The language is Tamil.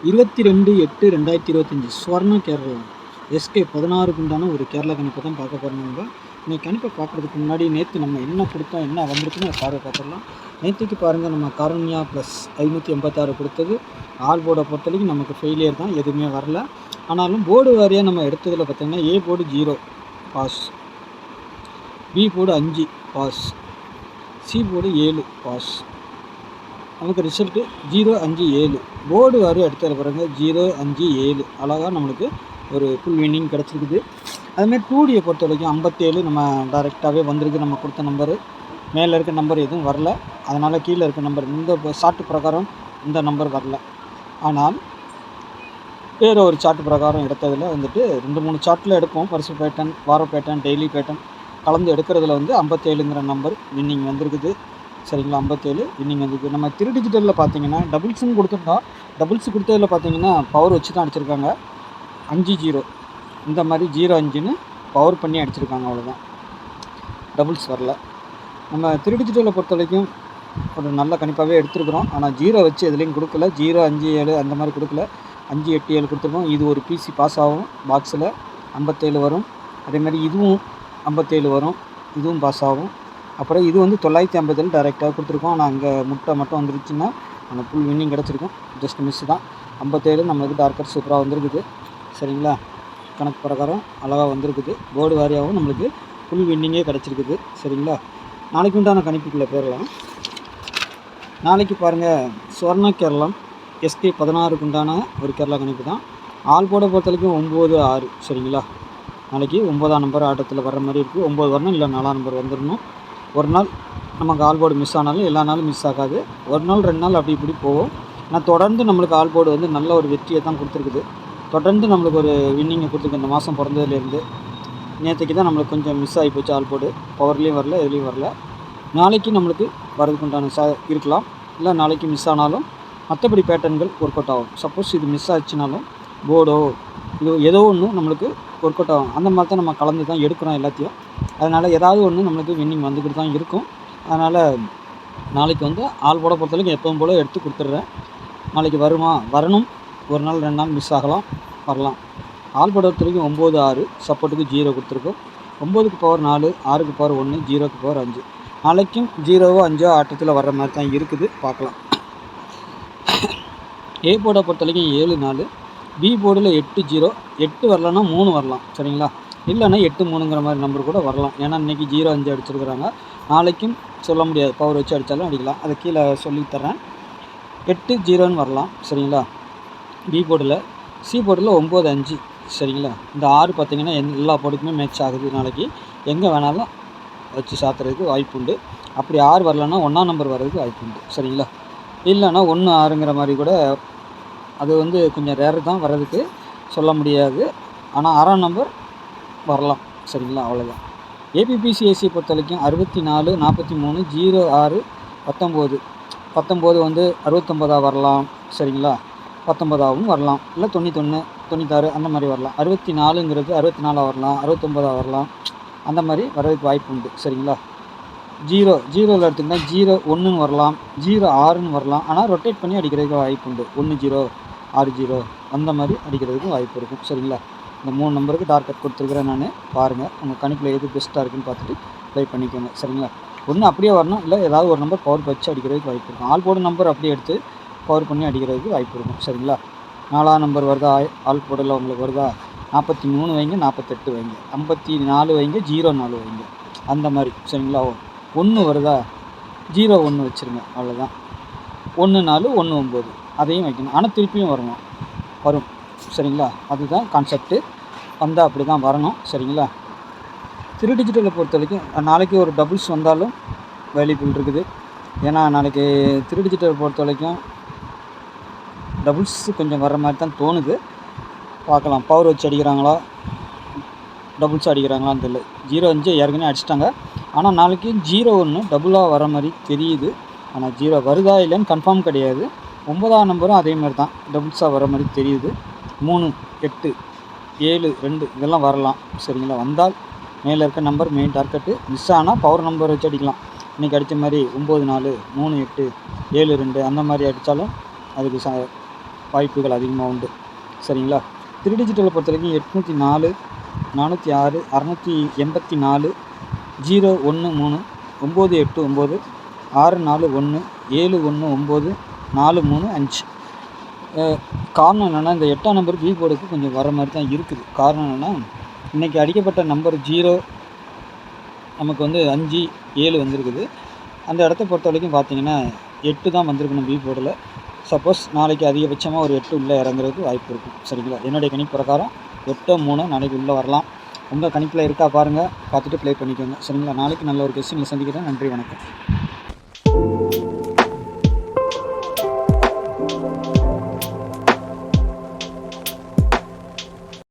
22/8/2025 ஸ்வர்ண கேரளா எஸ்கே 16க்கு உண்டான ஒரு கேரளா கணிப்பை தான் பார்க்க போகிறோம். நம்ம இன்னைக்கு கணிப்பை பார்க்குறதுக்கு முன்னாடி நேற்று நம்ம என்ன கொடுத்தோம், என்ன வந்திருக்குன்னு பார்த்துடலாம். நேற்றுக்கு பாருங்கள், நம்ம காரண்யா ப்ளஸ் 586 கொடுத்தது. ஆல் போர்டை பொறுத்த வரைக்கும் நமக்கு ஃபெயிலியர் தான், எதுவுமே வரல. ஆனாலும் போர்டு வாரியாக நம்ம எடுத்ததில் பார்த்திங்கன்னா A board 0 pass, B board 5 pass, C board 7 pass. நமக்கு ரிசல்ட்டு 0, 5, 7 போர்டு வாரி எடுத்த பிறகு 0, 5, 7 அழகாக நம்மளுக்கு ஒரு ஃபுல் வின்னிங் கிடச்சிருக்குது. அதுமாதிரி 2Dயை பொறுத்த வரைக்கும் 57 நம்ம டைரெக்டாகவே வந்திருக்கு. நம்ம கொடுத்த நம்பரு மேலே இருக்க நம்பர் எதுவும் வரல, அதனால் கீழே இருக்க நம்பர் இந்த சார்ட்டு பிரகாரம் இந்த நம்பர் வரல. ஆனால் வேறு ஒரு சார்ட்டு பிரகாரம் எடுத்ததில் வந்துட்டு 2-3 சார்ட்டில் எடுப்போம். பரிசு பேட்டர்ன், வார பேட்டர்ன், டெய்லி பேட்டர்ன் கலந்து எடுக்கிறதுல வந்து 57ங்கிற நம்பர் வின்னிங் வந்திருக்குது. சரிங்களா, 57 வின்னிங் வந்துருக்கு. நம்ம 3 டிஜிட்டலில் பார்த்தீங்கன்னா டபுள்ஸும் கொடுத்துருந்தோம். டபுள்ஸ் கொடுத்ததில் பார்த்தீங்கன்னா பவர் வச்சு தான் அடிச்சிருக்காங்க. 5-0 இந்த மாதிரி 0-5ன்னு பவர் பண்ணி அடிச்சிருக்காங்க, அவ்வளோதான். டபுள்ஸ் வரல. நம்ம 3 டிஜிட்டலை பொறுத்த வரைக்கும் ஒரு நல்ல கணிப்பாகவே எடுத்துருக்குறோம். ஆனால் 0 வச்சு எதுலேயும் கொடுக்கல. 0, 5, 7 அந்த மாதிரி கொடுக்கல. 5, 8, 7 கொடுத்துருக்கோம். இது ஒரு பிசி பாஸ் ஆகும். பாக்ஸில் 57 வரும். அதேமாதிரி இதுவும் 57 வரும், இதுவும் பாஸ் ஆகும். அப்புறம் இது வந்து 950 டைரெக்டாக கொடுத்துருக்கோம். ஆனால் அங்கே முட்டை மட்டும் வந்துருச்சுன்னா அந்த ஃபுல் வின்னிங் கிடச்சிருக்கும். ஜஸ்ட் மிஸ் தான். 57 நம்மளுக்கு டார்கெட் சூப்பராக வந்திருக்குது. சரிங்களா, கணக்கு பிரகாரம் அழகாக வந்திருக்குது. போர்டு வாரியாகவும் நம்மளுக்கு ஃபுல் வின்னிங்கே கிடச்சிருக்குது. சரிங்களா, நாளைக்கு உண்டான கணிப்புக்குள்ளே போயிடலாம். நாளைக்கு பாருங்கள், ஸ்வர்ண கேரளம் எஸ்கே 16க்கு உண்டான ஒரு கேரளா கணிப்பு தான். ஆல் போர்டை பொறுத்த வரைக்கும் 9-6. சரிங்களா, நாளைக்கு 9ஆம் நம்பர் ஆட்டத்தில் வர்ற மாதிரி இருக்குது. 9 வரணும், இல்லை 4ஆம் நம்பர் வந்துடணும். ஒரு நாள் நமக்கு ஆல் போர்டு மிஸ் ஆனாலும் எல்லா நாளும் மிஸ் ஆகாது. ஒரு நாள் 2 நாள் அப்படி இப்படி போகும். ஆனால் தொடர்ந்து நம்மளுக்கு ஆல் போர்டு வந்து நல்ல ஒரு வெற்றியை தான் கொடுத்துருக்குது. தொடர்ந்து நம்மளுக்கு ஒரு வின்னிங்கை கொடுத்துருக்கு. இந்த மாதம் பிறந்ததுலேருந்து நேற்றுக்கு தான் நம்மளுக்கு கொஞ்சம் மிஸ் ஆகி போச்சு. ஆல் போர்டு பவர்லேயும் வரல, எதுலேயும் வரல. நாளைக்கு நம்மளுக்கு வரதுக்கு உண்டான இருக்கலாம், இல்லை நாளைக்கு மிஸ் ஆனாலும் மற்றபடி பேட்டர்ன்கள் ஒர்க் அவுட் ஆகும். சப்போஸ் இது மிஸ் ஆச்சுனாலும் போர்டோ இது ஏதோ ஒன்று நம்மளுக்கு ஒர்க் அவுட் ஆகும். அந்த மாதிரி தான் நம்ம கலந்து தான் எடுக்கிறோம் எல்லாத்தையும். அதனால் ஏதாவது ஒன்று நம்மளுக்கு வின்னிங் வந்துக்கிட்டு தான் இருக்கும். அதனால் நாளைக்கு வந்து ஆல் போட பொறுத்தவரைக்கும் எப்பவும் போல் எடுத்து கொடுத்துட்றேன். நாளைக்கு வரணும். ஒரு நாள் 2 நாள் மிஸ் ஆகலாம், வரலாம். ஆல் போட பொறுத்த வரைக்கும் 9-6 சப்போர்ட்டுக்கு 0 கொடுத்துருக்கோம். 9க்கு பவர் 4, 6க்கு பவர் 1, 0க்கு பவர் 5. நாளைக்கும் 0வோ 5ஓ ஆட்டத்தில் வர்ற மாதிரி தான் இருக்குது, பார்க்கலாம். ஏ போர்டை பொறுத்த வரைக்கும் 7-4, பி போர்டில் 8-0. 8 வரலன்னா 3 வரலாம். சரிங்களா, இல்லைன்னா 8-3ங்கிற மாதிரி நம்பர் கூட வரலாம். ஏன்னா இன்றைக்கி 0-5 அடிச்சிருக்கிறாங்க. நாளைக்கும் சொல்ல முடியாது, பவர் வச்சு அடித்தாலும் அடிக்கலாம். அதை கீழே சொல்லித்தரேன். 8-0ன்னு வரலாம். சரிங்களா, பி போர்டில். சி போர்டில் 9-5. சரிங்களா, இந்த 6 பார்த்திங்கன்னா எல்லா போர்டுக்குமே மேட்ச் ஆகுது. நாளைக்கு எங்கே வேணாலும் வச்சு சாத்துறதுக்கு வாய்ப்பு உண்டு. அப்படி 6 வரலன்னா 1ஆம் நம்பர் வர்றதுக்கு வாய்ப்பு உண்டு. சரிங்களா, இல்லைன்னா 1-6ங்கிற மாதிரி கூட, அது வந்து கொஞ்சம் ரேரு தான் வர்றதுக்கு, சொல்ல முடியாது. ஆனால் 6ஆம் நம்பர் வரலாம். சரிங்களா, அவ்வளோதான். ஏபிபிசிஎஸ்சியை பொறுத்த வரைக்கும் 64, 43, 06, 19. 19 வந்து 69ஆக வரலாம். சரிங்களா, 19ஆகவும் வரலாம், இல்லை 91, 96 அந்த மாதிரி வரலாம். 64ங்கிறது 64ஆக வரலாம், 69ஆக வரலாம். அந்த மாதிரி வர்றதுக்கு வாய்ப்பு உண்டு. சரிங்களா, 0வில் எடுத்திங்கன்னா 0-1ன்னு வரலாம், 0-6ன்னு வரலாம். ஆனால் ரொட்டேட் பண்ணி அடிக்கிறதுக்கு வாய்ப்பு உண்டு. 1-0, 6-0 அந்த மாதிரி அடிக்கிறதுக்கு வாய்ப்பு இருக்கும். சரிங்களா, இந்த 3 நம்பருக்கு டார்கெட் கொடுத்துருக்குறேன் நான். பாருங்கள், உங்கள் கணிப்பில் எது பெஸ்ட்டாக இருக்குன்னு பார்த்துட்டு ப்ளே பண்ணிக்கோங்க. சரிங்களா, ஒன்று அப்படியே வரணும், இல்லை ஏதாவது ஒரு நம்பர் பவர் வச்சு அடிக்கிறதுக்கு வாய்ப்பு இருக்கும். ஆல் போர்டு நம்பர் அப்படியே எடுத்து பவர் பண்ணி அடிக்கிறதுக்கு வாய்ப்பு இருக்கும். சரிங்களா, 4ஆம் நம்பர் வருதா, ஆல் போர்டில் உங்களுக்கு வருதா, 43 வைங்க, 48 வைங்க, 54 வைங்க, 04 வைங்க, அந்த மாதிரி. சரிங்களா, 1 வருதா, 0-1 வச்சுருங்க, அவ்வளோதான். 1-4, 1-9 அதையும் வைக்கணும். ஆனால் திருப்பியும் வரும். சரிங்களா, அதுதான் கான்செப்ட்டு. வந்தால் அப்படி தான் வரணும். சரிங்களா, 3 டிஜிட்டலை பொறுத்த வரைக்கும் நாளைக்கு ஒரு டபுள்ஸ் வந்தாலும் வேல்யூபிள் இருக்குது. ஏன்னா நாளைக்கு 3 டிஜிட்டலை பொறுத்த வரைக்கும் டபுள்ஸ் கொஞ்சம் வர்ற மாதிரி தான் தோணுது. பார்க்கலாம், பவர் வச்சு அடிக்கிறாங்களா, டபுள்ஸ் அடிக்கிறாங்களான்னு தெரியல. 0-5 ஏற்கனவே அடிச்சிட்டாங்க. ஆனால் நாளைக்கு 0-1 டபுளாக வர மாதிரி தெரியுது. ஆனால் 0 வருதா இல்லைன்னு கன்ஃபார்ம் கிடையாது. 9ஆம் நம்பரும் அதே மாதிரி தான் டபுள்ஸாக வர மாதிரி தெரியுது. 3, 8, 7, 2 இதெல்லாம் வரலாம். சரிங்களா, வந்தால் மேலே இருக்க நம்பர் மெயின் டார்கெட்டு. மிஸ் ஆனால் பவர் நம்பர் வச்சு அடிக்கலாம். இன்றைக்கி அடித்த மாதிரி 9-4, 3-8, 7-2 அந்த மாதிரி அடித்தாலும் அதுக்கு வாய்ப்புகள் அதிகமாக உண்டு. சரிங்களா? 3 டிஜிட்டலை பொறுத்த வரைக்கும் 804, 406, 684, 013, 989, 641, 719, 435. காரணம் என்னென்னா, இந்த 8ஆம் நம்பர் பி போர்டுக்கு கொஞ்சம் வர மாதிரி தான் இருக்குது. காரணம் என்னென்னா, இன்றைக்கி அடிக்கப்பட்ட நம்பர் 0 நமக்கு வந்து 5, 7 வந்திருக்குது. அந்த இடத்த பொறுத்த வரைக்கும் பார்த்தீங்கன்னா 8 தான் வந்திருக்கணும் பி போர்டில். சப்போஸ் நாளைக்கு அதிகபட்சமாக ஒரு 8 உள்ளே இறங்குறதுக்கு வாய்ப்பு இருக்கும். சரிங்களா? என்னுடைய கணிப்பு பிரகாரம் 8, 3 நாளைக்கு உள்ளே வரலாம். உங்கள் கணிப்பில் இருக்கா பாருங்கள், பார்த்துட்டு ப்ளே பண்ணிக்கோங்க. சரிங்களா? நாளைக்கு நல்ல ஒரு கொஸ்டினில் சந்திக்கிறேன். நன்றி, வணக்கம்.